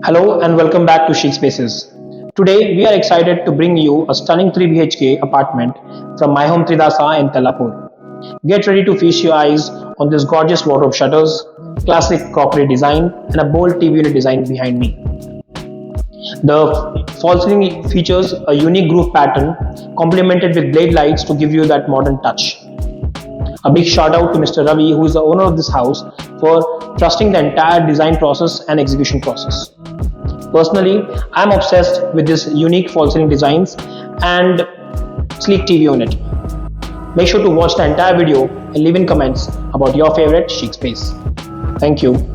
Hello and welcome back to Chic Spaces. Today we are excited to bring you a stunning 3 BHK apartment from my home Tridasa in Tellapur. Get ready to feast your eyes on this gorgeous wardrobe shutters, classic crockery design and a bold TV unit design behind me. The false ceiling features a unique groove pattern complemented with blade lights to give you that modern touch. A big shout out to Mr. Ravi, who is the owner of this house, for trusting the entire design process and execution process. Personally, I'm obsessed with this unique false ceiling designs and sleek TV unit. Make sure to watch the entire video and leave in comments about your favorite chic space. Thank you.